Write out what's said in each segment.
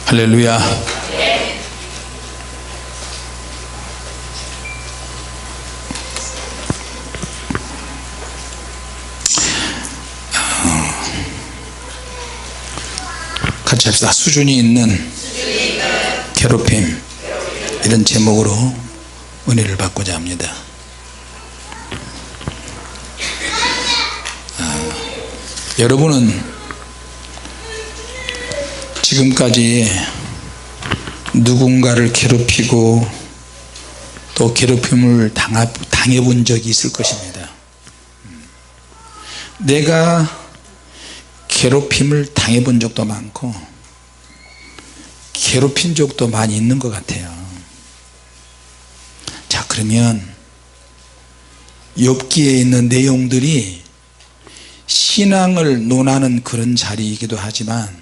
할렐루야. 같이 합시다. 수준이 있는 괴롭힘, 이런 제목으로 은혜를 받고자 합니다. 여러분은 지금까지 누군가를 괴롭히고 또 괴롭힘을 당해 본 적이 있을 것입니다. 내가 괴롭힘을 당해 본 적도 많고 괴롭힌 적도 많이 있는 것 같아요. 자, 그러면 욥기에 있는 내용들이 신앙을 논하는 그런 자리이기도 하지만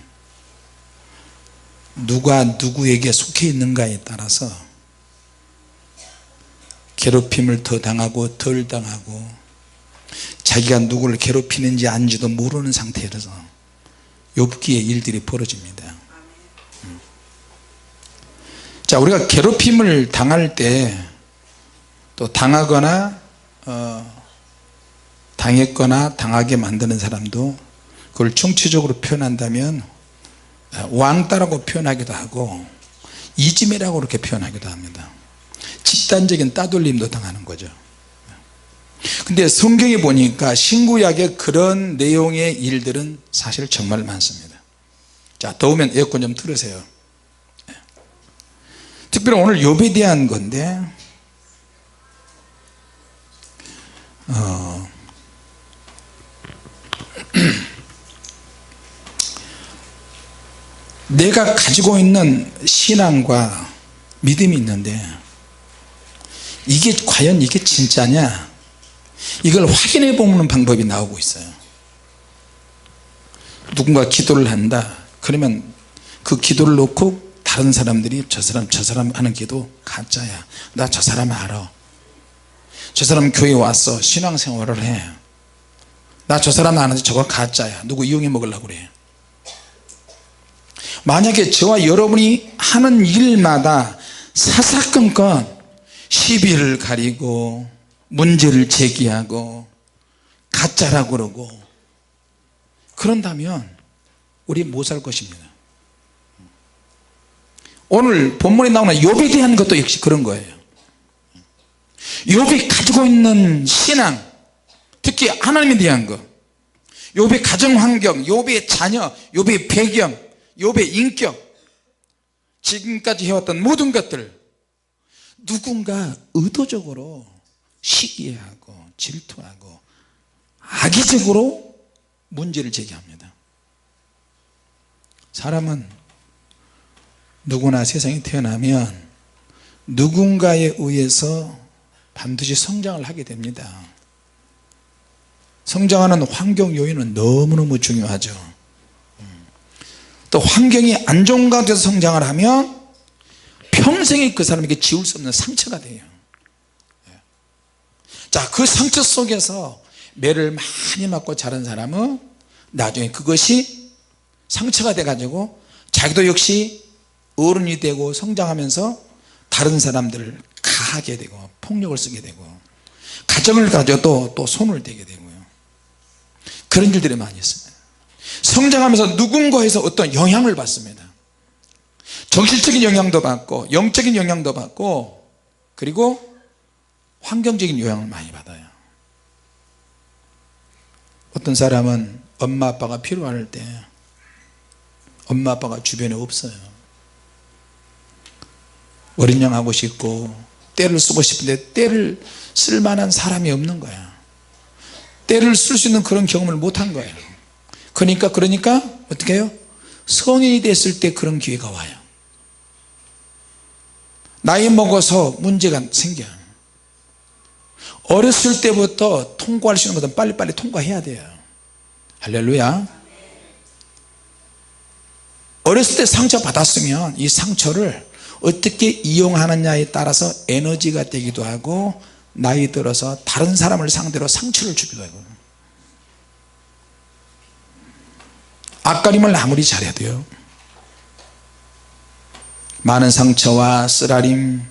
누가 누구에게 속해 있는가에 따라서 괴롭힘을 더 당하고 덜 당하고 자기가 누구를 괴롭히는지 아닌지도 모르는 상태라서 욥기의 일들이 벌어집니다. 자, 우리가 괴롭힘을 당할 때 또 당하거나 당했거나 당하게 만드는 사람도 그걸 총체적으로 표현한다면 왕따라고 표현하기도 하고 이지매라고 그렇게 표현하기도 합니다. 집단적인 따돌림도 당하는 거죠. 근데 성경에 보니까 신구약에 그런 내용의 일들은 사실 정말 많습니다. 자, 더우면 에어컨 좀 틀으세요. 특별히 오늘 욥에 대한 건데 내가 가지고 있는 신앙과 믿음이 있는데 이게 과연 이게 진짜냐, 이걸 확인해 보는 방법이 나오고 있어요. 누군가 기도를 한다 그러면 그 기도를 놓고 다른 사람들이 저 사람 하는 기도 가짜야, 나 저 사람 알아, 저 사람 교회 왔어, 신앙생활을 해, 나 저 사람 아는데 저거 가짜야, 누구 이용해 먹으려고 그래. 만약에 저와 여러분이 하는 일마다 사사건건 시비를 가리고 문제를 제기하고 가짜라고 그러고 그런다면 우리 못 살 것입니다. 오늘 본문에 나오는 욥에 대한 것도 역시 그런 거예요. 욥이 가지고 있는 신앙, 특히 하나님에 대한 것, 욥의 가정환경, 욥의 자녀, 욥의 배경, 욥의 인격, 지금까지 해왔던 모든 것들 누군가 의도적으로 시기하고 질투하고 악의적으로 문제를 제기합니다. 사람은 누구나 세상에 태어나면 누군가에 의해서 반드시 성장을 하게 됩니다. 성장하는 환경 요인은 너무너무 중요하죠. 또 환경이 안 좋은 가운데서 성장을 하면 평생에 그 사람에게 지울 수 없는 상처가 돼요. 자, 그 상처 속에서 매를 많이 맞고 자란 사람은 나중에 그것이 상처가 돼 가지고 자기도 역시 어른이 되고 성장하면서 다른 사람들을 가하게 되고 폭력을 쓰게 되고 가정을 가져도 또 손을 대게 되고요. 그런 일들이 많이 있습니다. 성장하면서 누군가에서 어떤 영향을 받습니다. 정신적인 영향도 받고 영적인 영향도 받고 그리고 환경적인 영향을 많이 받아요. 어떤 사람은 엄마 아빠가 필요할 때 엄마 아빠가 주변에 없어요. 어린 양 하고 싶고 때를 쓰고 싶은데 때를 쓸 만한 사람이 없는 거야. 때를 쓸 수 있는 그런 경험을 못한 거예요. 그러니까 어떻게 해요? 성인이 됐을 때 그런 기회가 와요. 나이 먹어서 문제가 생겨요. 어렸을 때부터 통과할 수 있는 것은 빨리빨리 통과해야 돼요. 할렐루야. 어렸을 때 상처 받았으면 이 상처를 어떻게 이용하느냐에 따라서 에너지가 되기도 하고 나이 들어서 다른 사람을 상대로 상처를 주기도 하고 앞가림을 아무리 잘해도요 많은 상처와 쓰라림,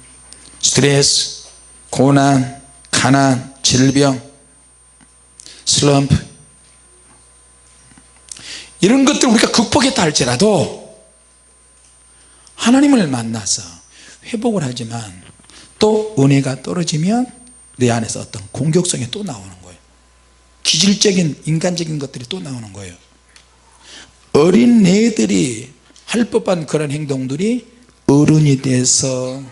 스트레스, 고난, 가난, 질병, 슬럼프, 이런 것들 우리가 극복했다 할지라도 하나님을 만나서 회복을 하지만 또 은혜가 떨어지면 내 안에서 어떤 공격성이 또 나오는 거예요. 기질적인 인간적인 것들이 또 나오는 거예요. 어린 애들이 할 법한 그런 행동들이 어른이 돼서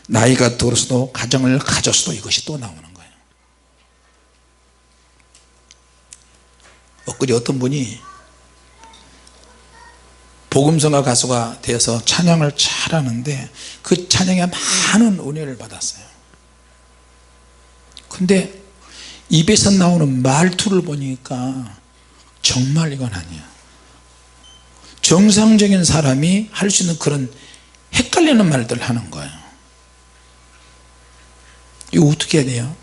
나이가 들어서도 가정을 가졌어도 이것이 또 나오는 거예요. 엊그제 어떤 분이 복음성가 가수가 되어서 찬양을 잘하는데 그 찬양에 많은 은혜를 받았어요. 근데 입에서 나오는 말투를 보니까 정말 이건 아니야. 정상적인 사람이 할 수 있는 그런 헷갈리는 말들을 하는 거예요. 이거 어떻게 해야 돼요?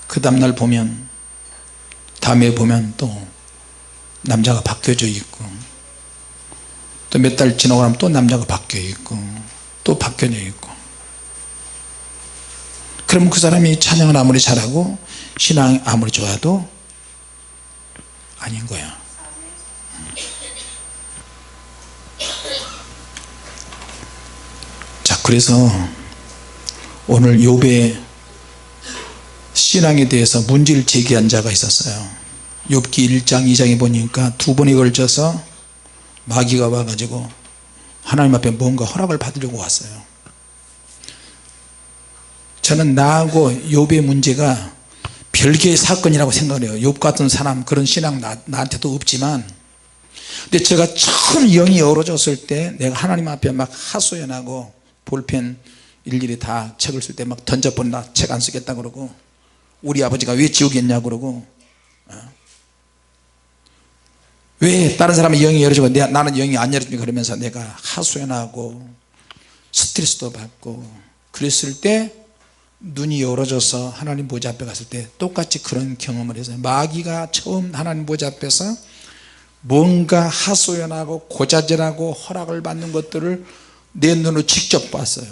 그 다음날 보면, 다음에 보면 또 남자가 바뀌어져 있고, 또 몇 달 지나고 나면 또 남자가 바뀌어 있고, 또 바뀌어져 있고. 그럼 그 사람이 찬양을 아무리 잘하고 신앙이 아무리 좋아도 아닌 거야. 자, 그래서 오늘 욥의 신앙에 대해서 문제를 제기한 자가 있었어요. 욥기 1장 2장에 보니까 두 번에 걸쳐서 마귀가 와가지고 하나님 앞에 뭔가 허락을 받으려고 왔어요. 저는 나하고 욥의 문제가 별개의 사건이라고 생각을 해요. 욥 같은 사람 그런 신앙 나한테도 없지만, 근데 제가 처음 영이 열어졌을 때 내가 하나님 앞에 막 하소연하고 볼펜 일일이 다 책을 쓸 때 막 던져버린다, 책 안 쓰겠다 그러고, 우리 아버지가 왜 지옥에 있냐 그러고, 왜 다른 사람이 영이 열어지고 나는 영이 안 열어지고, 그러면서 내가 하소연하고 스트레스도 받고 그랬을 때 눈이 열어져서 하나님 보좌 앞에 갔을 때 똑같이 그런 경험을 했어요. 마귀가 처음 하나님 보좌 앞에서 뭔가 하소연하고 고자질하고 허락을 받는 것들을 내 눈으로 직접 봤어요.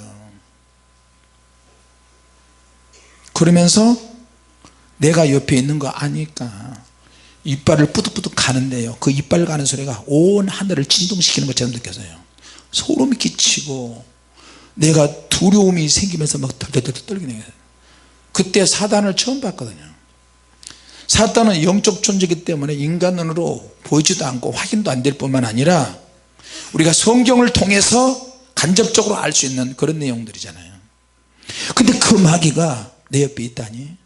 그러면서 내가 옆에 있는 거 아니까 이빨을 뿌득뿌득 가는데요, 그 이빨 가는 소리가 온 하늘을 진동시키는 것처럼 느껴져요. 소름이 끼치고 내가 두려움이 생기면서 막 덜덜덜 떨리는 거예요. 그때 사단을 처음 봤거든요. 사단은 영적 존재이기 때문에 인간 눈으로 보이지도 않고 확인도 안 될 뿐만 아니라 우리가 성경을 통해서 간접적으로 알 수 있는 그런 내용들이잖아요. 근데 그 마귀가 내 옆에 있다니.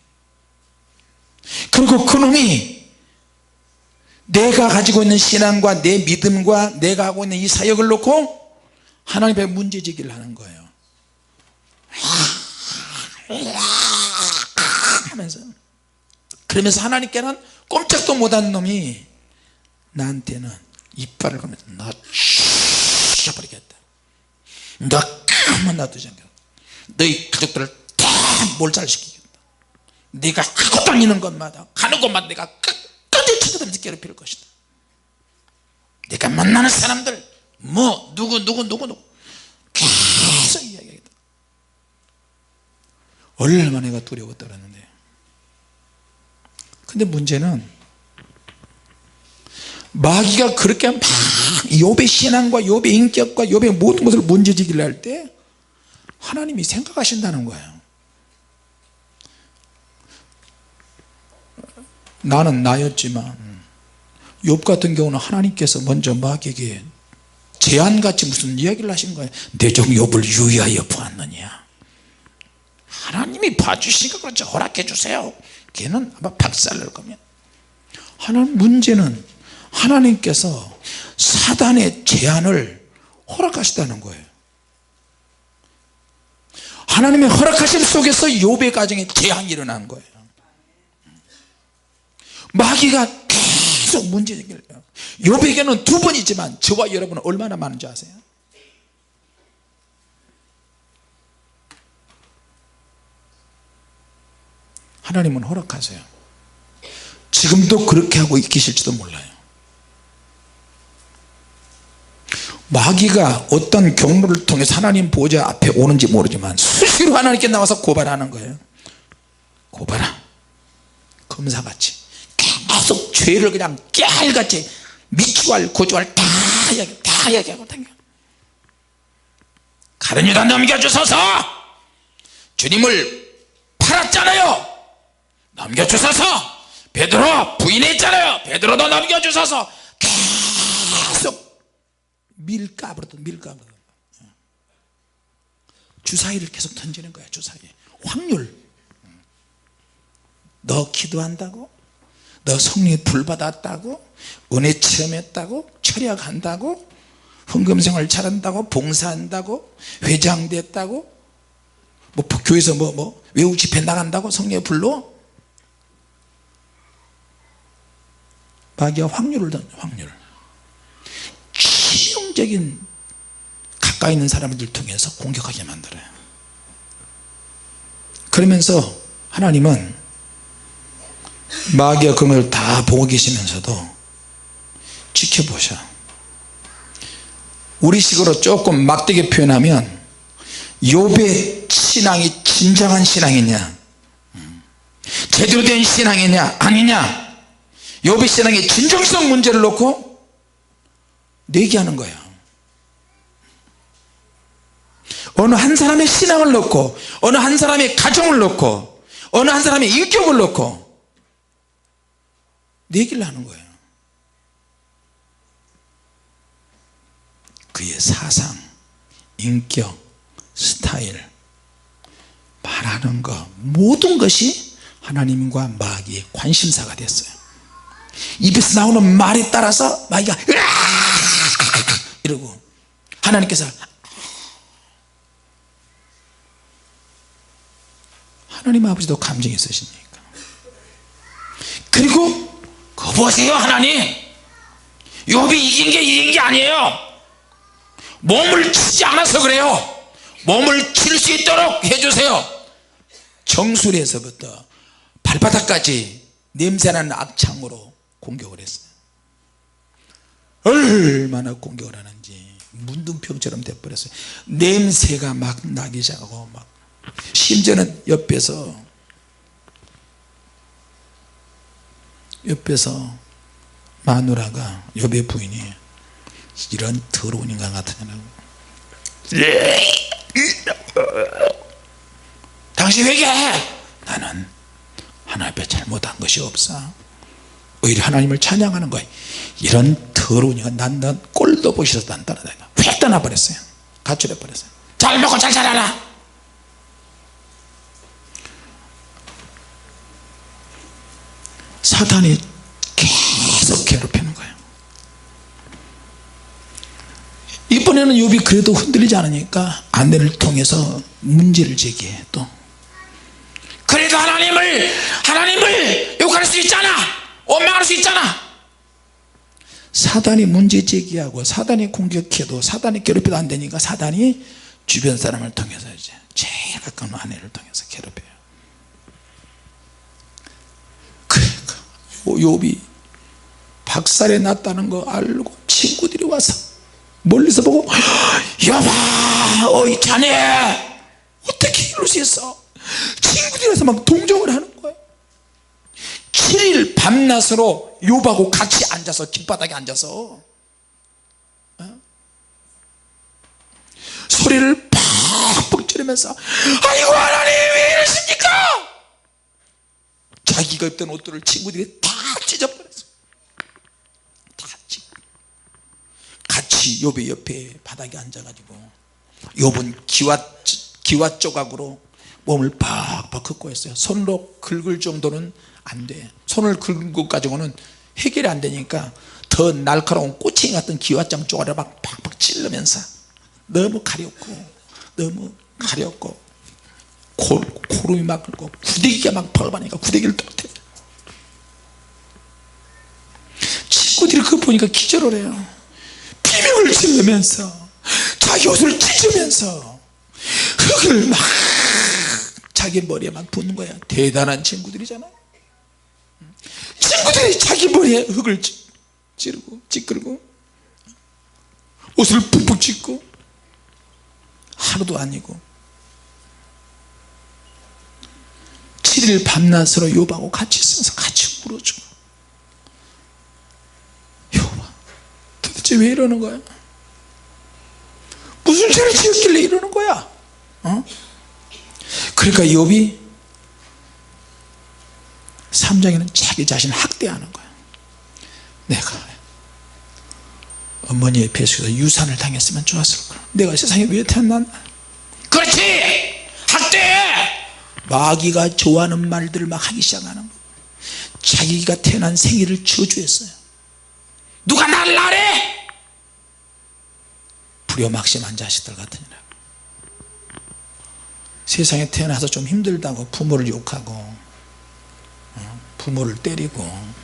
그리고 그놈이 내가 가지고 있는 신앙과 내 믿음과 내가 하고 있는 이 사역을 놓고 하나님 앞에 문제제기를 하는 거예요. 하면서, 그러면서 하나님께는 꼼짝도 못한 놈이 나한테는 이빨을 걸면서 너 죽여버리겠다, 너 가만 놔두지 않겠다, 너희 가족들을 다 몰살시키겠다, 네가 하고 다니는 것마다 가는 곳마다 내가 끝까지 친구들을 괴롭힐 것이다, 내가 만나는 사람들 뭐 누구 계속 이야기하겠다. 얼마나 내가 두려웠다 그랬는데, 근데 문제는 마귀가 그렇게 막 욥의 신앙과 욥의 인격과 욥의 모든 것을 문제제기를 할 때 하나님이 생각하신다는 거예요. 나는 나였지만 욥 같은 경우는 하나님께서 먼저 마귀에게 제안같이 무슨 이야기를 하신 거예요. 내 종 욥을 유의하여 보았느냐. 하나님이 봐주시니까 그렇죠, 허락해 주세요. 걔는 아마 박살날 겁니다. 하나님, 문제는 하나님께서 사단의 제안을 허락하시다는 거예요. 하나님의 허락하심 속에서 욥의 가정에 재앙이 일어난 거예요. 마귀가 계속 문제 제기를 해요. 욥에게는 두 번이지만 저와 여러분은 얼마나 많은지 아세요? 하나님은 허락하세요. 지금도 그렇게 하고 계실지도 몰라요. 마귀가 어떤 경로를 통해서 하나님 보좌 앞에 오는지 모르지만 수시로 하나님께 나와서 고발하는 거예요. 고발하 검사같이 계속 죄를 그냥 깨알같이 미추알 고주알 다 이야기하고 다녀. 가룟 유다 넘겨주소서. 주님을 팔았잖아요. 넘겨주소서. 베드로 부인했잖아요. 베드로도 넘겨주소서. 계속 밀가부르던 주사위를 계속 던지는 거야. 주사위 확률. 너 기도한다고, 너 성령의 불 받았다고, 은혜 체험했다고, 철학한다고, 헌금생활 잘한다고, 봉사한다고, 회장됐다고, 뭐 교회에서 뭐 외국 집회 나간다고, 성령의 불로. 마귀가 확률을 던져. 확률. 치명적인 가까이 있는 사람들 통해서 공격하게 만들어요. 그러면서 하나님은 마귀가 그런 걸 다 보고 계시면서도 지켜보셔. 우리식으로 조금 막대게 표현하면 욥의 신앙이 진정한 신앙이냐, 제대로 된 신앙이냐 아니냐, 욥의 신앙의 진정성 문제를 놓고 내기하는 거야. 어느 한 사람의 신앙을 놓고, 어느 한 사람의 가정을 놓고, 어느 한 사람의 인격을 놓고 내기를 하는 거예요. 그의 사상, 인격, 스타일, 말하는 것, 모든 것이 하나님과 마귀의 관심사가 됐어요. 입에서 나오는 말에 따라서 마귀가 이러고, 하나님께서 하나님 아버지도 감정이 있으시니까. 그리고 그거 보세요. 하나님 욥이 이긴 게 아니에요. 몸을 치지 않아서 그래요. 몸을 칠 수 있도록 해주세요. 정수리에서부터 발바닥까지 냄새나는 악창으로 공격을 했어요. 얼마나 공격을 하는지 문둥병처럼 돼버렸어요. 냄새가 막 나기 시작하고, 막 심지어는 옆에서 마누라가, 욥의 부인이 이런 더러운 인간 같으냐고, 당신 회개해. 나는 하나님 앞에 잘못한 것이 없어. 오히려 하나님을 찬양하는 거예요. 이런 더러운 인간, 난 꼴도 보기 싫어서 난 따라다니까 휙 떠나버렸어요. 가출해버렸어요. 잘 먹고 잘 살아라. 사탄이 계속 괴롭히는 거예요. 이번에는 욥이 그래도 흔들리지 않으니까 아내를 통해서 문제를 제기해. 또 그래도 하나님을 욕할 수 있잖아, 원망할 수 있잖아. 사단이 문제 제기하고 사단이 공격해도, 사단이 괴롭혀도 안 되니까 사단이 주변 사람을 통해서 이제 제일 가까운 아내를 통해서 괴롭혀요. 그러니까 욥이 박살이 났다는 거 알고 친구들이 와서 멀리서 보고, 여봐, 어이 자네 어떻게 이럴 수 있어? 친구들이 와서 막 동정을 하는 거예요. 7일 밤낮으로 욥하고 같이 앉아서, 길바닥에 앉아서 소리를 팍팍 지르면서, 아이고 하나님 왜 이러십니까? 자기가 입던 옷들을 친구들이 다 찢어버렸어. 같이 욥의 옆에 바닥에 앉아가지고, 욥은 기와 조각으로 몸을 팍팍 긁고 했어요. 손으로 긁을 정도는 안 돼. 손을 긁은 것 가지고는 해결이 안 되니까 더 날카로운 꼬챙이 같은 기와장 조각을 막 팍팍 찔르면서, 너무 가렵고 고름이 막 긁고 구데기가 막 벌어가니까 구데기를 떨어뜨려. 친구들이 그거 보니까 기절을 해요. 비명을 지르면서 자기 옷을 찢으면서 흙을 막 자기 머리에 막 붓는 거야. 대단한 친구들이잖아요. 친구들이 자기 머리에 흙을 찌르고 찌끄르고 옷을 푹푹 찢고 하루도 아니고 7일 밤낮으로 욥하고 같이 있어서 같이 울어주고 욥아 도대체 왜 이러는 거야? 무슨 죄를 지었길래 이러는 거야? 그러니까 욥이 3장에는 자기 자신을 학대하는 거야. 내가 어머니의 뱃속에서 유산을 당했으면 좋았을 거야. 내가 세상에 왜 태어났나? 그렇지! 학대! 마귀가 좋아하는 말들을 막 하기 시작하는 거야. 자기가 태어난 생일을 저주했어요. 누가 나를 나래? 불효막심한 자식들 같으니라. 세상에 태어나서 좀 힘들다고 부모를 욕하고 부모를 때리고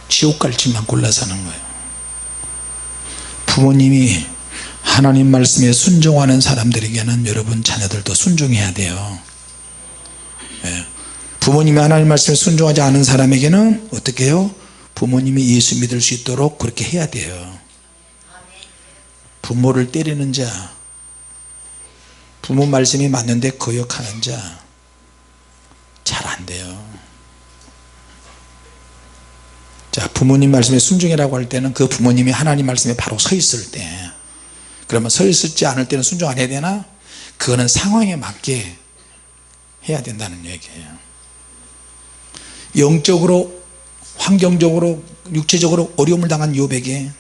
지옥 갈 집만 골라 사는 거예요. 부모님이 하나님 말씀에 순종하는 사람들에게는 여러분 자녀들도 순종해야 돼요. 부모님이 하나님 말씀에 순종하지 않은 사람에게는 어떻게 해요? 부모님이 예수 믿을 수 있도록 그렇게 해야 돼요. 부모를 때리는 자, 부모 말씀이 맞는데 거역하는 자 잘 안 돼요. 자, 부모님 말씀에 순종이라고 할 때는 그 부모님이 하나님 말씀에 바로 서 있을 때, 그러면 서 있을지 않을 때는 순종 안 해야 되나? 그거는 상황에 맞게 해야 된다는 얘기예요. 영적으로, 환경적으로, 육체적으로 어려움을 당한 욥에게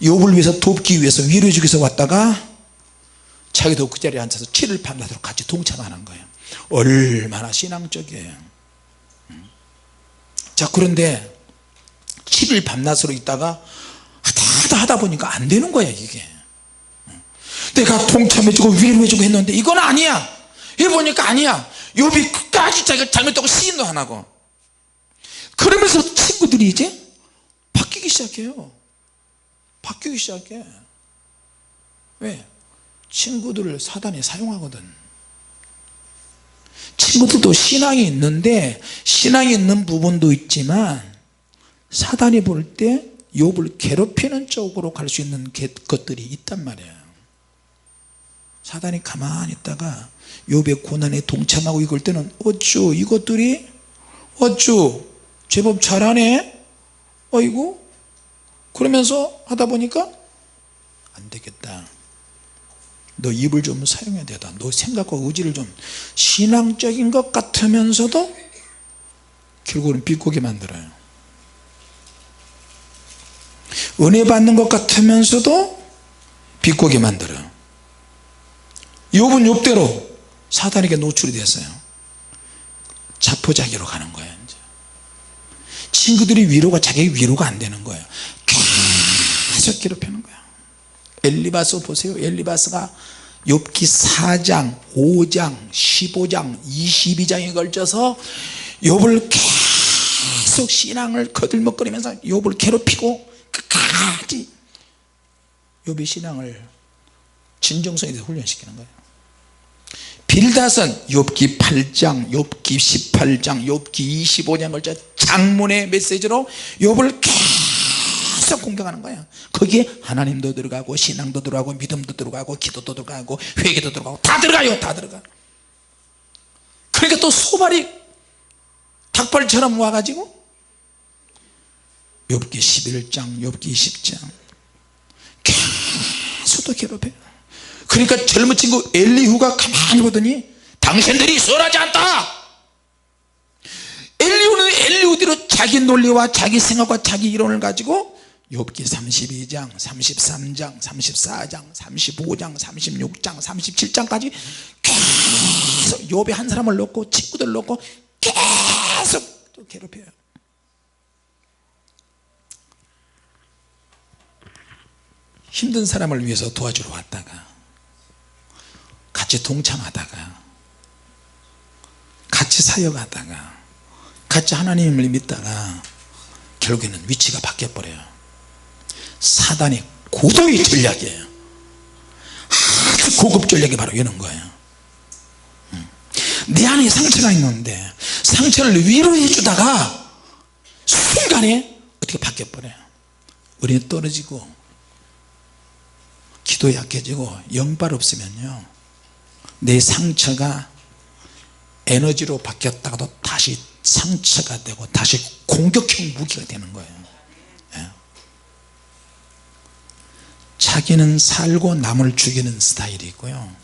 욥을 위해서 돕기 위해서 위로해 주기 위해서 왔다가 자기도 그 자리에 앉아서 7일 밤낮으로 같이 동참하는 거예요. 얼마나 신앙적이에요. 자, 그런데 7일 밤낮으로 있다가 하다 보니까 안 되는 거야. 이게 내가 동참해주고 위로해주고 했는데 이건 아니야. 해보니까 아니야. 욥이 끝까지 자기가 잘못하고 시인도 안 하고, 그러면서 친구들이 이제 바뀌기 시작해요. 바뀌기 시작해. 왜? 친구들을 사단이 사용하거든. 친구들도 신앙이 있는데, 신앙이 있는 부분도 있지만 사단이 볼 때 욥을 괴롭히는 쪽으로 갈 수 있는 것들이 있단 말이에요. 사단이 가만히 있다가 욥의 고난에 동참하고 이걸 때는 어쭈 이것들이 어쭈 제법 잘하네 어이구, 그러면서 하다 보니까 안 되겠다. 너 입을 좀 사용해야 되다. 너 생각과 의지를 좀 신앙적인 것 같으면서도 결국은 비꼬게 만들어요. 은혜 받는 것 같으면서도 비꼬게 만들어요. 욥은 욥대로 사단에게 노출이 됐어요. 자포자기로 가는 거예요. 이제 친구들이 위로가 자기 위로가 안 되는 거예요. 계속 괴롭히는 거예요. 엘리바스 보세요. 엘리바스가 욥기 4장 5장 15장 22장에 걸쳐서 욥을 계속 신앙을 거들먹거리면서 욥을 괴롭히고 끝까지 욥의 신앙을 진정성에 대해서 훈련시키는 거예요. 빌닷은 욥기 8장 욥기 18장 욥기 25장 걸쳐 장문의 메시지로 욥을 계속 공격하는 거예요. 거기에 하나님도 들어가고 신앙도 들어가고 믿음도 들어가고 기도도 들어가고 회개도 들어가고 다 들어가요. 다 들어가. 그러니까 또 소발이 닭발처럼 와가지고 욥기 11장 욥기 20장 계속 또 괴롭혀요. 그러니까 젊은 친구 엘리후가 가만히 보더니 당신들이 선하지 않다. 엘리후는 엘리후대로 자기 논리와 자기 생각과 자기 이론을 가지고 욥기 32장 33장 34장 35장 36장 37장까지 계속 욥의 한 사람을 놓고 친구들을 놓고 계속 또 괴롭혀요. 힘든 사람을 위해서 도와주러 왔다가 같이 동참하다가 같이 사역하다가 같이 하나님을 믿다가 결국에는 위치가 바뀌어버려요. 사단의 고도의 전략이에요. 아주 고급 전략이 바로 이런 거예요. 내 안에 상처가 있는데 상처를 위로해 주다가 순간에 어떻게 바뀌어버려요. 우리는 떨어지고 기도 약해지고 영발 없으면요 내 상처가 에너지로 바뀌었다가도 다시 상처가 되고 다시 공격형 무기가 되는 거예요. 예. 자기는 살고 남을 죽이는 스타일이 있고요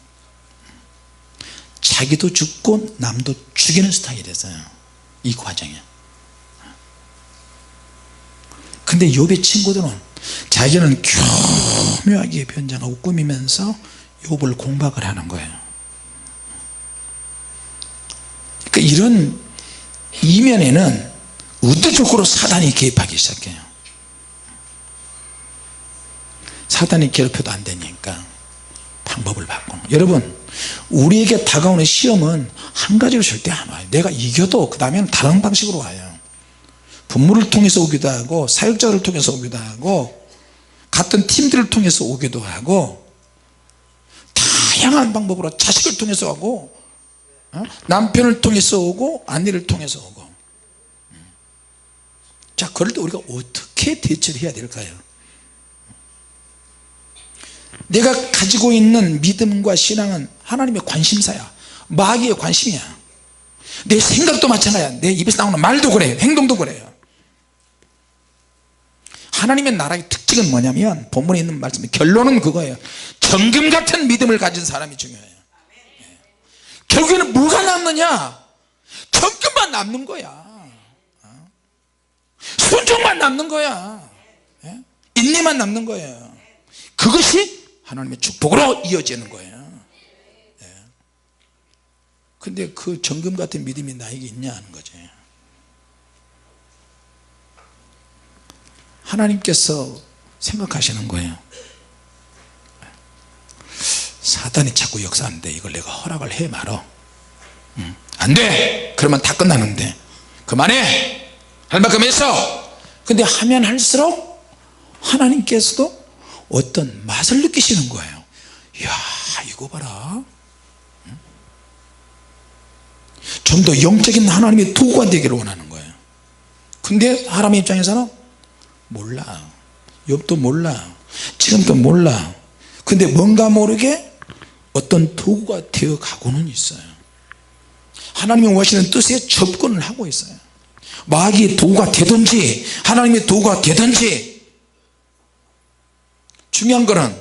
자기도 죽고 남도 죽이는 스타일이었어요 이 과정에. 근데 욥의 친구들은 자기는 교묘하게 변장하고 꾸미면서 욥을 공박을 하는 거예요. 그러니까 이런 이면에는 의도적으로 사단이 개입하기 시작해요. 사단이 괴롭혀도 안 되니까 방법을 바꾸는. 여러분 우리에게 다가오는 시험은 한 가지로 절대 안 와요. 내가 이겨도 그 다음에는 다른 방식으로 와요. 부모를 통해서 오기도 하고 사역자를 통해서 오기도 하고 같은 팀들을 통해서 오기도 하고 다양한 방법으로 자식을 통해서 오고 남편을 통해서 오고 아내를 통해서 오고. 자 그럴 때 우리가 어떻게 대처를 해야 될까요? 내가 가지고 있는 믿음과 신앙은 하나님의 관심사야. 마귀의 관심이야. 내 생각도 마찬가지야. 내 입에서 나오는 말도 그래요. 행동도 그래요. 하나님의 나라의 특징은 뭐냐면 본문에 있는 말씀 결론은 그거예요. 정금 같은 믿음을 가진 사람이 중요해요. 결국에는 뭐가 남느냐? 정금만 남는 거야. 순종만 남는 거야. 인내만 남는 거예요. 그것이 하나님의 축복으로 이어지는 거예요. 근데 그 정금 같은 믿음이 나에게 있냐 하는 거죠. 하나님께서 생각하시는 거예요. 사단이 자꾸 역사하는데 이걸 내가 허락을 해 말어. 안 돼. 그러면 다 끝나는데 그만해. 할 만큼 했어. 근데 하면 할수록 하나님께서도 어떤 맛을 느끼시는 거예요. 이야 이거 봐라. 좀 더 영적인 하나님의 도구가 되기를 원하는 거예요. 근데 사람의 입장에서는 몰라. 욥도 몰라. 지금도 몰라. 근데 뭔가 모르게 어떤 도구가 되어 가고는 있어요. 하나님이 원하시는 뜻에 접근을 하고 있어요. 마귀의 도구가 되든지 하나님의 도구가 되든지 중요한 거는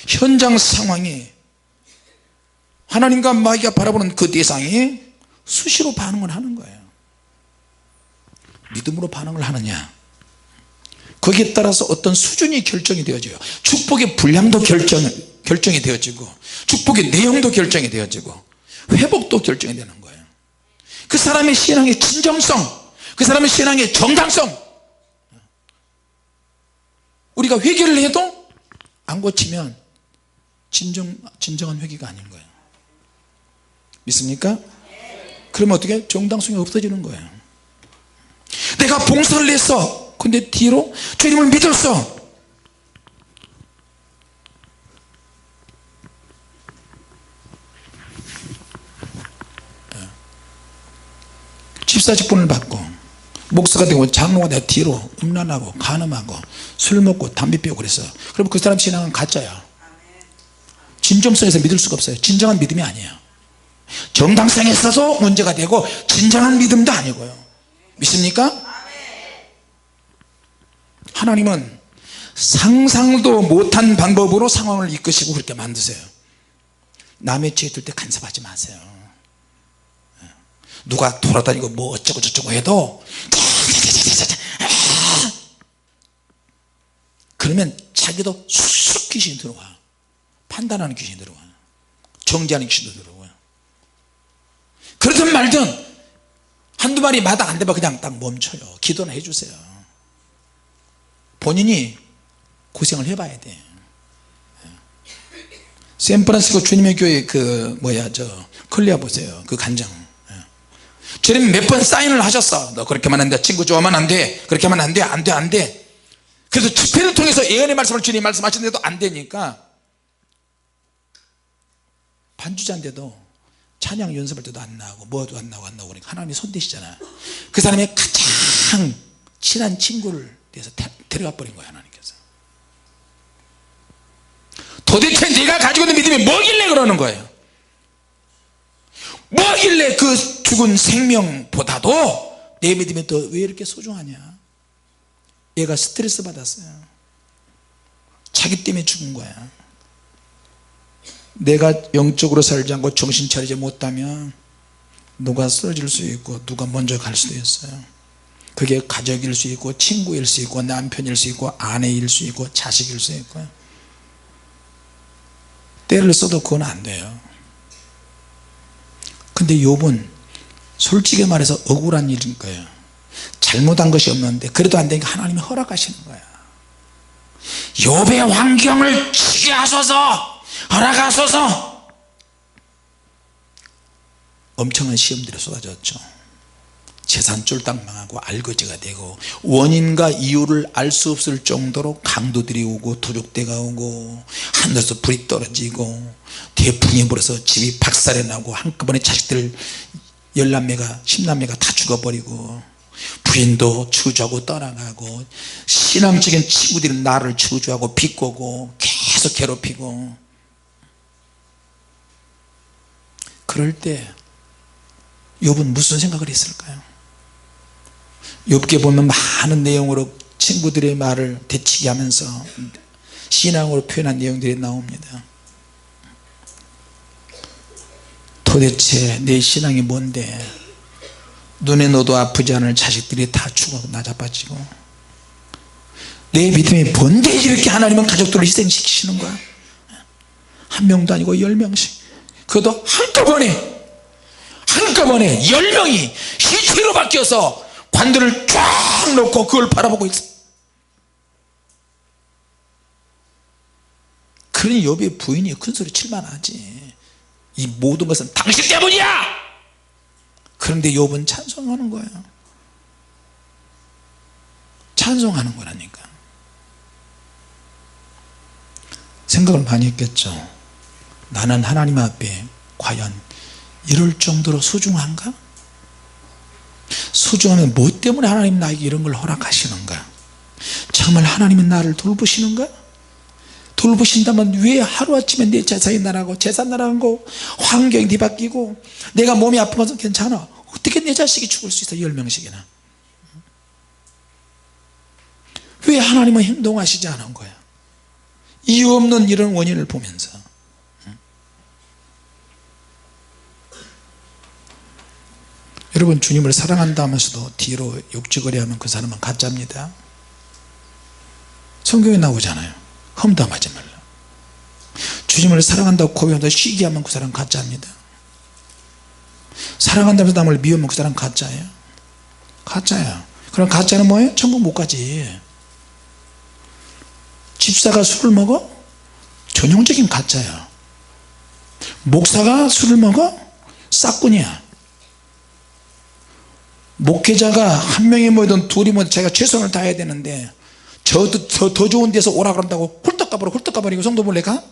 현장 상황이 하나님과 마귀가 바라보는 그 대상이 수시로 반응을 하는 거예요. 믿음으로 반응을 하느냐 거기에 따라서 어떤 수준이 결정이 되어져요. 축복의 분량도 결정이 되어지고 축복의 내용도 결정이 되어지고 회복도 결정이 되는 거예요. 그 사람의 신앙의 진정성 그 사람의 신앙의 정당성 우리가 회개를 해도 안 고치면 진정한 회개가 아닌 거예요. 믿습니까? 그러면 어떻게 정당성이 없어지는 거예요. 내가 봉사를 했어. 근데 뒤로 주님을 믿었어. 집사직분을 받고 목사가 되고 장로가 되고 뒤로 음란하고 간음하고 술 먹고 담배 피우고 그랬어요. 그럼 그 사람 신앙은 가짜야. 진정성에서 믿을 수가 없어요. 진정한 믿음이 아니에요. 정당성에서도 문제가 되고 진정한 믿음도 아니고요. 믿습니까? 하나님은 상상도 못한 방법으로 상황을 이끄시고 그렇게 만드세요. 남의 죄 들 때 간섭하지 마세요. 누가 돌아다니고 뭐 어쩌고 저쩌고 해도 그러면 자기도 쑥 귀신이 들어와. 판단하는 귀신이 들어와. 정죄하는 귀신도 들어와요. 그러든 말든 한두 마리 마다 안 되면 그냥 딱 멈춰요. 기도는 해주세요. 본인이 고생을 해봐야 돼. 샌프란시스코 주님의 교회 컬리아 보세요. 그 간장. 주님 몇 번 사인을 하셨어. 너 그렇게 하면 안 돼. 친구 좋아하면 안 돼. 그렇게 하면 안 돼. 안 돼. 안 돼. 그래서 집회를 통해서 예언의 말씀을 주님 말씀하시는데도 안 되니까 반주자인데도 찬양 연습할 때도 안 나오고 뭐도 안 나오고 그러니까 하나님이 손대시잖아. 그 사람의 가장 친한 친구를 데려가 버린 거야. 하나님께서 도대체 네가 가지고 있는 믿음이 뭐길래 그러는 거예요? 뭐길래 그 죽은 생명보다도 내 믿음이 더 왜 이렇게 소중하냐? 얘가 스트레스 받았어요. 자기 때문에 죽은 거야. 내가 영적으로 살지 않고 정신 차리지 못하면 누가 쓰러질 수 있고 누가 먼저 갈 수도 있어요. 그게 가족일 수 있고 친구일 수 있고 남편일 수 있고 아내일 수 있고 자식일 수 있고요. 때를 써도 그건 안 돼요. 근데 욥은 솔직히 말해서 억울한 일인 거예요. 잘못한 것이 없는데 그래도 안 되니까 하나님이 허락하시는 거야. 욥의 환경을 치게 하소서, 허락하소서. 엄청난 시험들이 쏟아졌죠. 재산 쫄딱 망하고 알거지가 되고 원인과 이유를 알 수 없을 정도로 강도들이 오고 도적대가 오고 하늘에서 불이 떨어지고 태풍이 불어서 집이 박살이 나고 한꺼번에 자식들 10남매가 10남매가 다 죽어버리고 부인도 저주하고 떠나가고 신앙적인 친구들이 나를 저주하고 비꼬고 계속 괴롭히고. 그럴 때 욥은 무슨 생각을 했을까요? 욥기에 보면 많은 내용으로 친구들의 말을 대치게 하면서 신앙으로 표현한 내용들이 나옵니다. 도대체 내 신앙이 뭔데 눈에 넣어도 아프지 않을 자식들이 다 죽어 나자빠지고 내 믿음이 뭔데 이렇게 하나님은 가족들을 희생시키시는 거야? 한 명도 아니고 10명씩, 그것도 한꺼번에 10명이 시체로 바뀌어서 관들을 쫙 놓고 그걸 바라보고 있어. 그러니 욥의 부인이 큰소리 칠만하지. 이 모든 것은 당신 때문이야. 그런데 욥은 찬송하는 거예요. 찬송하는 거라니까. 생각을 많이 했겠죠. 나는 하나님 앞에 과연 이럴 정도로 소중한가? 소중하면 뭐 때문에 하나님 나에게 이런 걸 허락하시는가? 정말 하나님은 나를 돌보시는가? 돌보신다면 왜 하루아침에 내 재산이 날아가고 재산 날아가고 환경이 뒤바뀌고 내가 몸이 아픈 것은 괜찮아, 어떻게 내 자식이 죽을 수 있어? 10명씩이나. 왜 하나님은 행동하시지 않은 거야? 이유 없는 이런 원인을 보면서. 여러분, 주님을 사랑한다 하면서도 뒤로 욕지거리하면 그 사람은 가짜입니다. 성경에 나오잖아요. 험담하지 말라. 주님을 사랑한다고 고백한다고 쉬게 하면 그 사람은 가짜입니다. 사랑한다면서 남을 미우면 그 사람은 가짜예요. 가짜야. 그럼 가짜는 뭐예요? 천국 못 가지. 집사가 술을 먹어? 전형적인 가짜야. 목사가 술을 먹어? 싹꾼이야. 목회자가 한 명이 모이든 둘이 모이든 자기가 최선을 다해야 되는데 더 좋은 데서 오라 그런다고 홀떡 가버리고 성도 몰래 가?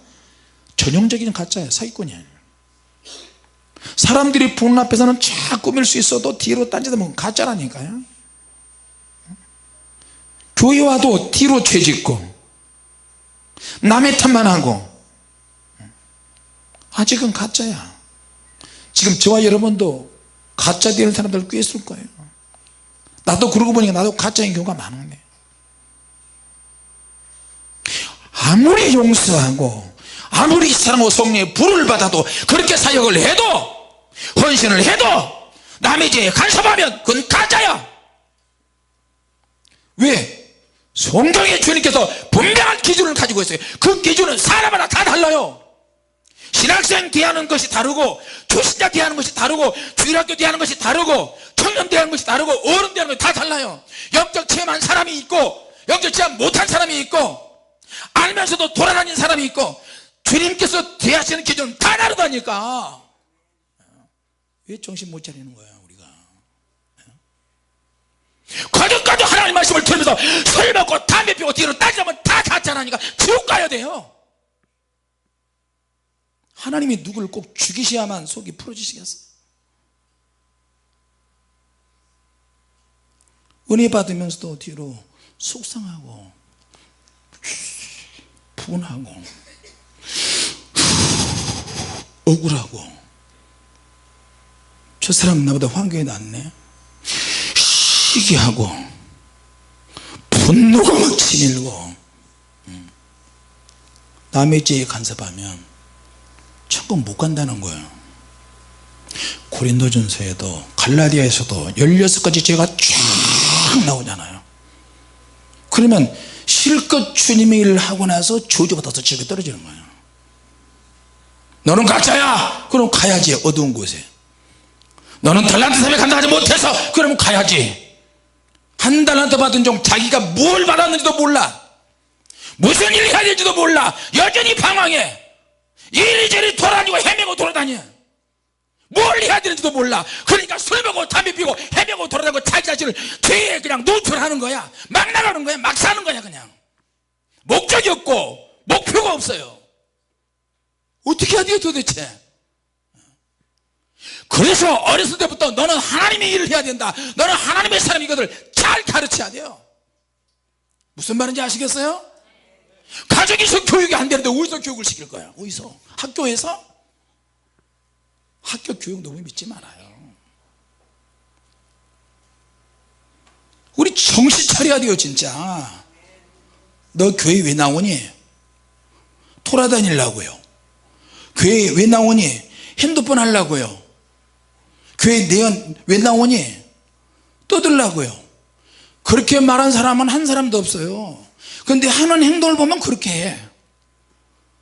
전형적인 가짜야. 사기꾼이야. 사람들이 보는 앞에서는 쫙 꾸밀 수 있어도 뒤로 딴짓하면 가짜라니까요. 교회 와도 뒤로 죄짓고 남의 탓만 하고 아직은 가짜야. 지금 저와 여러분도 가짜 되는 사람들 꽤 있을 거예요. 나도 그러고 보니까 나도 가짜인 경우가 많은데, 아무리 용서하고 아무리 사랑하고 성령의 불을 받아도 그렇게 사역을 해도 헌신을 해도 남의 죄에 간섭하면 그건 가짜야. 왜? 성경의 주님께서 분명한 기준을 가지고 있어요. 그 기준은 사람마다 다 달라요. 신학생 대하는 것이 다르고 초신자 대하는 것이 다르고 주일학교 대하는 것이 다르고 청년 대하는 것이 다르고 어른 대하는 것이 다 달라요. 영적 체험한 사람이 있고 영적 체험 못한 사람이 있고 알면서도 돌아다니는 사람이 있고 주님께서 대하시는 기준은 다 다르다니까. 왜 정신 못 차리는 거야 우리가? 가족까지 하나님 말씀을 들으면서 술 먹고 담배 피우고 뒤로 따지면 다 가짜라니까. 지옥 가야 돼요. 하나님이 누구를 꼭 죽이셔야만 속이 풀어지시겠어요? 은혜 받으면서도 뒤로 속상하고 분하고 억울하고 저 사람 나보다 환경이 낫네 시기하고 분노가 막 치밀고 남의 죄에 간섭하면 천국 못 간다는 거예요. 고린도전서에도 갈라디아에서도 16가지 죄가 쫙 나오잖아요. 그러면 실컷 주님의 일을 하고 나서 저주받아서 집에 떨어지는 거예요. 너는 가짜야 그럼 가야지. 어두운 곳에 너는 달란트 사업에 간다하지 못해서 그러면 가야지. 한 달란트 받은 종 자기가 뭘 받았는지도 몰라 무슨 일을 해야 될지도 몰라 여전히 방황해 이리저리 돌아다니고 헤매고 돌아다녀 뭘 해야 되는지도 몰라. 그러니까 술 먹고 담배 피고 헤매고 돌아다니고 자기 자신을 죄에 그냥 노출하는 거야. 막 나가는 거야. 막 사는 거야. 그냥 목적이 없고 목표가 없어요. 어떻게 해야 돼요 도대체? 그래서 어렸을 때부터 너는 하나님의 일을 해야 된다 너는 하나님의 사람 이것을 잘 가르쳐야 돼요. 무슨 말인지 아시겠어요? 가정에서 교육이 안 되는데 어디서 교육을 시킬 거야? 어디서? 학교에서? 학교 교육 너무 믿지 말아요. 우리 정신 차려야 돼요 진짜. 너 교회 왜 나오니? 돌아다니려고요. 교회 왜 나오니? 핸드폰 하려고요. 교회 왜 나오니? 떠들라고요. 그렇게 말한 사람은 한 사람도 없어요. 그런데 하는 행동을 보면 그렇게 해.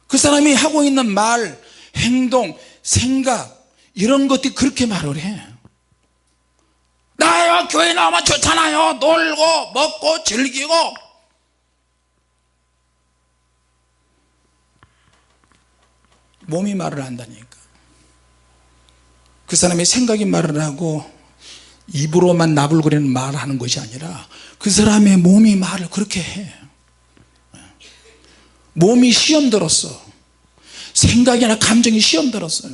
그 사람이 하고 있는 말, 행동, 생각 이런 것들이 그렇게 말을 해. 나요 교회 나오면 좋잖아요. 놀고 먹고 즐기고. 몸이 말을 한다니까. 그 사람의 생각이 말을 하고 입으로만 나불거리는 말을 하는 것이 아니라 그 사람의 몸이 말을 그렇게 해. 몸이 시험 들었어. 생각이나 감정이 시험 들었어요.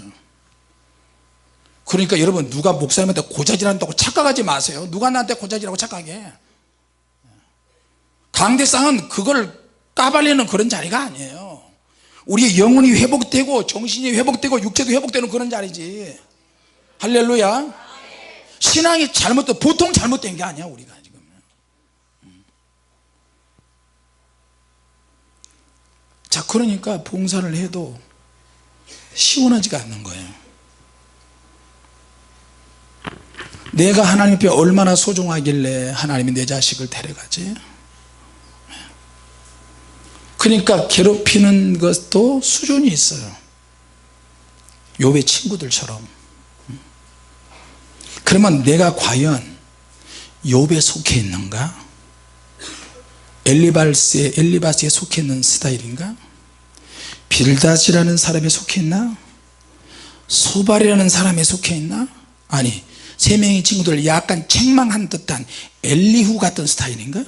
그러니까 여러분 누가 목사님한테 고자질한다고 착각하지 마세요. 누가 나한테 고자질하고 착각해. 강대상은 그걸 까발리는 그런 자리가 아니에요. 우리의 영혼이 회복되고 정신이 회복되고 육체도 회복되는 그런 자리지. 할렐루야. 신앙이 보통 잘못된 게 아니야 우리가 지금. 자 그러니까 봉사를 해도 시원하지가 않는 거예요. 내가 하나님 앞에 얼마나 소중하길래 하나님이 내 자식을 데려가지. 그러니까 괴롭히는 것도 수준이 있어요. 욥의 친구들처럼. 그러면 내가 과연 욥에 속해 있는가? 엘리바스에 속해 있는 스타일인가? 빌닷이라는 사람에 속해 있나? 소발이라는 사람에 속해 있나? 아니 세 명의 친구들 약간 책망한 듯한 엘리후 같은 스타일인가?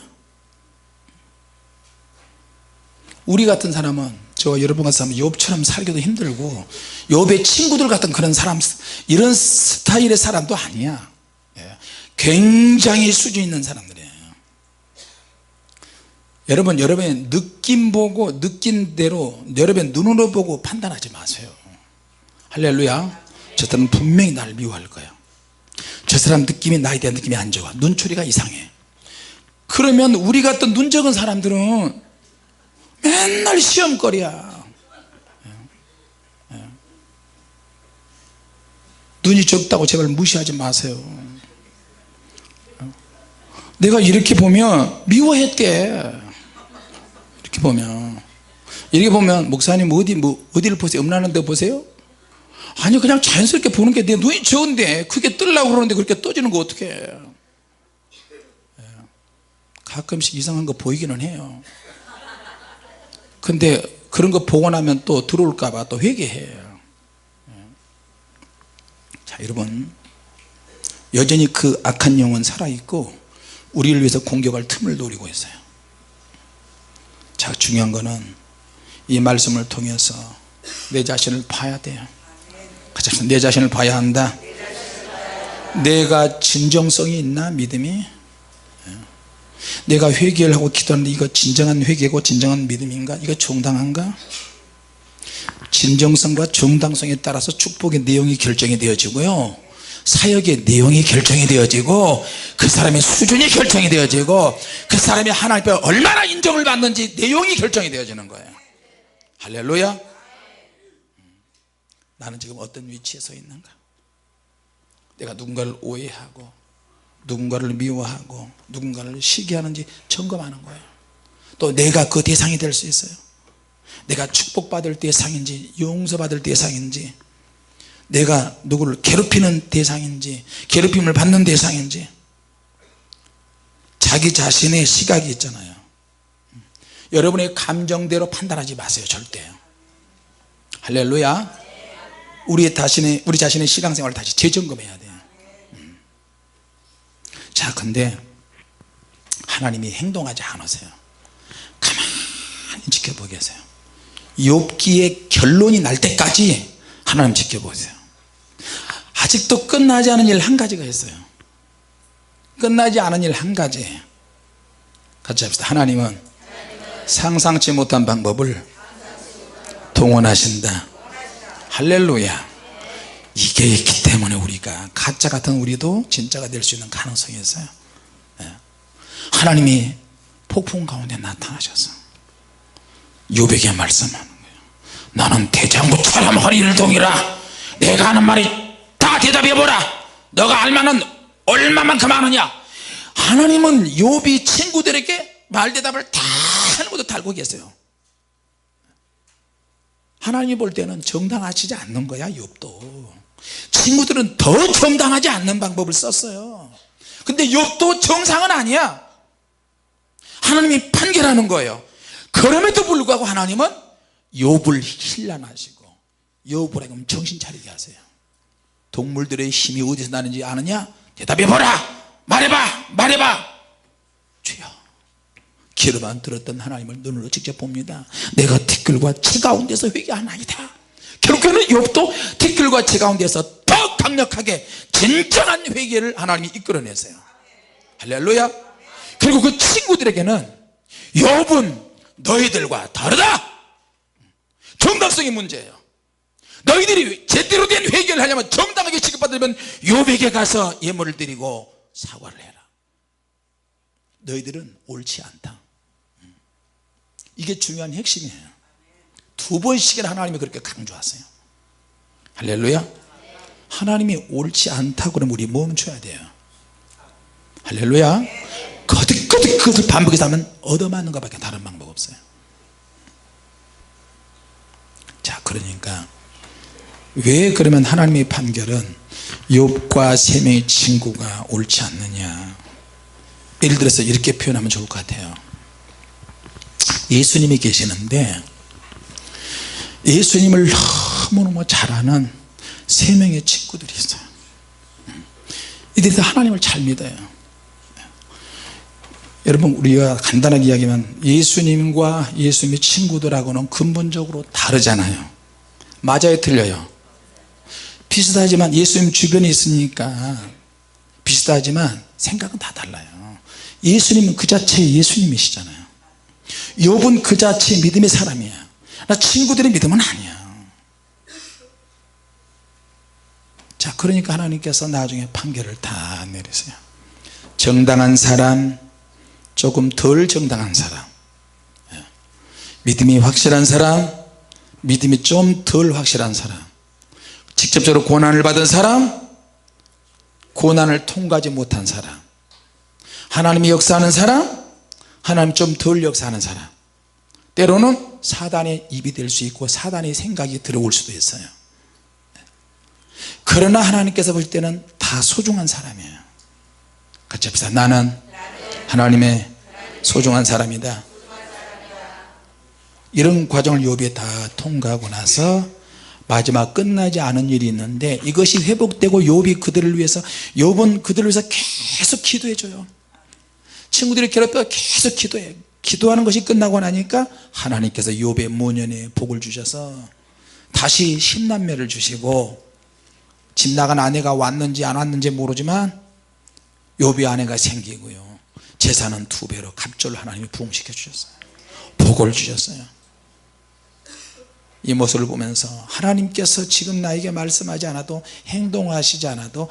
우리 같은 사람은 여러분 같은 사람은 욥처럼 살기도 힘들고 욥의 친구들 같은 그런 사람 이런 스타일의 사람도 아니야. 굉장히 수준 있는 사람들이에요. 여러분 여러분의 느낌 보고 느낀 대로 여러분의 눈으로 보고 판단하지 마세요. 할렐루야. 저 사람은 분명히 나를 미워할 거야. 저 사람 느낌이 나에 대한 느낌이 안 좋아. 눈초리가 이상해. 그러면 우리 같은 눈 적은 사람들은 맨날 시험거리야. 눈이 적다고 제발 무시하지 마세요. 내가 이렇게 보면 미워했대. 이렇게 보면 목사님 어디를 보세요? 음란한 데 보세요? 아니 그냥 자연스럽게 보는 게 내 눈이 좋은데 그게 뜨려고 그러는데 그렇게 떠지는 거 어떡해. 가끔씩 이상한 거 보이기는 해요. 근데 그런 거 보고 나면 또 들어올까 봐 또 회개해요. 자 여러분 여전히 그 악한 영은 살아있고 우리를 위해서 공격할 틈을 노리고 있어요. 자 중요한 거는 이 말씀을 통해서 내 자신을 봐야 돼요. 같이 내 자신을 봐야 한다. 내가 진정성이 있나 믿음이? 내가 회개를 하고 기도하는데 이거 진정한 회개고 진정한 믿음인가? 이거 정당한가? 진정성과 정당성에 따라서 축복의 내용이 결정이 되어지고요, 사역의 내용이 결정이 되어지고, 그 사람의 수준이 결정이 되어지고, 그 사람이 하나님 앞에 얼마나 인정을 받는지 내용이 결정이 되어지는 거예요. 할렐루야. 나는 지금 어떤 위치에 서 있는가, 내가 누군가를 오해하고 누군가를 미워하고 누군가를 시기하는지 점검하는 거예요. 또 내가 그 대상이 될 수 있어요. 내가 축복받을 대상인지 용서받을 대상인지, 내가 누구를 괴롭히는 대상인지 괴롭힘을 받는 대상인지. 자기 자신의 시각이 있잖아요. 여러분의 감정대로 판단하지 마세요. 절대요. 할렐루야. 우리 자신의 신앙생활을 다시 재점검해야 돼요. 자, 근데 하나님이 행동하지 않으세요. 가만히 지켜보고 계세요. 욥기의 결론이 날 때까지 하나님 지켜보세요. 아직도 끝나지 않은 일 한 가지가 있어요. 끝나지 않은 일 한 가지 같이 합시다. 하나님은 상상치 못한 방법을 동원하신다. 할렐루야. 이게 있기 때문에 우리가 가짜 같은 우리도 진짜가 될 수 있는 가능성이 있어요. 하나님이 폭풍 가운데 나타나셔서 욥에게 말씀하는 거예요. 나는 대장부처럼 허리를 동이라. 내가 하는 말이 다 대답해보라. 너가 알만한 얼마만큼 아느냐. 하나님은 욥이 친구들에게 말대답을 다 하는 것도 달고 계세요. 하나님이 볼 때는 정당하지 않는 거야. 욥도 친구들은 더 정당하지 않는 방법을 썼어요. 근데 욥도 정상은 아니야. 하나님이 판결하는 거예요. 그럼에도 불구하고 하나님은 욥을 힐난하시고 욥을 정신 차리게 하세요. 동물들의 힘이 어디서 나는지 아느냐? 대답해보라. 말해봐. 주여, 귀로만 들었던 하나님을 눈으로 직접 봅니다. 내가 티끌과 채 가운데서 회개하나이다. 결국에는 욥도 티끌과 채 가운데서 더 강력하게 진정한 회개를 하나님이 이끌어내세요. 할렐루야. 그리고 그 친구들에게는 욥은 너희들과 다르다. 정당성이 문제예요. 너희들이 제대로 된 회개를 하려면, 정당하게 취급받으려면 욥에게 가서 예물을 드리고 사과를 해라. 너희들은 옳지 않다. 이게 중요한 핵심이에요. 두 번씩이나 하나님이 그렇게 강조하세요. 할렐루야. 하나님이 옳지 않다고 그러면 우리 멈춰야 돼요. 할렐루야. 거듭거듭 그것을 반복해서 하면 얻어맞는 것밖에 다른 방법 없어요. 자, 그러니까 왜 그러면 하나님의 판결은 욥과 세 명의 친구가 옳지 않느냐. 예를 들어서 이렇게 표현하면 좋을 것 같아요. 예수님이 계시는데 예수님을 너무너무 잘 아는 세 명의 친구들이 있어요. 이들이 하나님을 잘 믿어요. 여러분, 우리가 간단하게 이야기하면 예수님과 예수님의 친구들하고는 근본적으로 다르잖아요. 맞아요, 틀려요? 비슷하지만 예수님 주변에 있으니까 비슷하지만 생각은 다 달라요. 예수님은 그 자체의 예수님이시잖아요. 욥은 그 자체의 믿음의 사람이야. 나 친구들의 믿음은 아니야. 자, 그러니까 하나님께서 나중에 판결을 다 내리세요. 정당한 사람, 조금 덜 정당한 사람, 믿음이 확실한 사람, 믿음이 좀 덜 확실한 사람, 직접적으로 고난을 받은 사람, 고난을 통과하지 못한 사람, 하나님이 역사하는 사람, 하나님 좀 덜 역사하는 사람, 때로는 사단의 입이 될 수 있고 사단의 생각이 들어올 수도 있어요. 그러나 하나님께서 볼 때는 다 소중한 사람이에요. 같이 합시다. 나는 하나님의 소중한 사람이다. 이런 과정을 욥이 다 통과하고 나서 마지막 끝나지 않은 일이 있는데, 이것이 회복되고 욥이 그들을 위해서, 욥은 그들을 위해서 계속 기도해줘요. 친구들이 괴롭혀서 계속 기도해요. 기도하는 것이 끝나고 나니까 하나님께서 욥의 모년에 복을 주셔서 다시 10남매를 주시고, 집 나간 아내가 왔는지 안 왔는지 모르지만 욥의 아내가 생기고요, 재산은 2배로 갑절로 하나님이 부흥시켜 주셨어요. 복을 주셨어요. 이 모습을 보면서 하나님께서 지금 나에게 말씀하지 않아도 행동하시지 않아도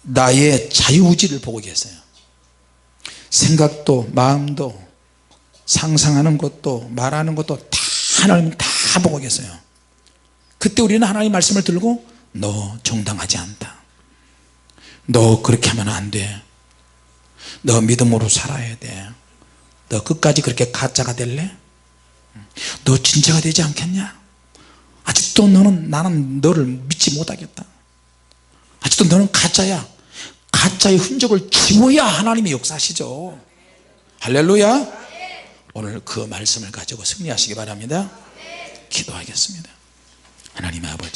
나의 자유의지를 보고 계세요. 생각도 마음도 상상하는 것도 말하는 것도 다 하나님 다 보고 계세요. 그때 우리는 하나님 말씀을 들고 너 정당하지 않다, 너 그렇게 하면 안 돼, 너 믿음으로 살아야 돼, 너 끝까지 그렇게 가짜가 될래? 너 진짜가 되지 않겠냐? 아직도 나는 너를 믿지 못하겠다, 아직도 너는 가짜야. 가짜의 흔적을 지워야 하나님이 역사하시죠. 할렐루야. 오늘 그 말씀을 가지고 승리하시기 바랍니다. 기도하겠습니다. 하나님 아버지,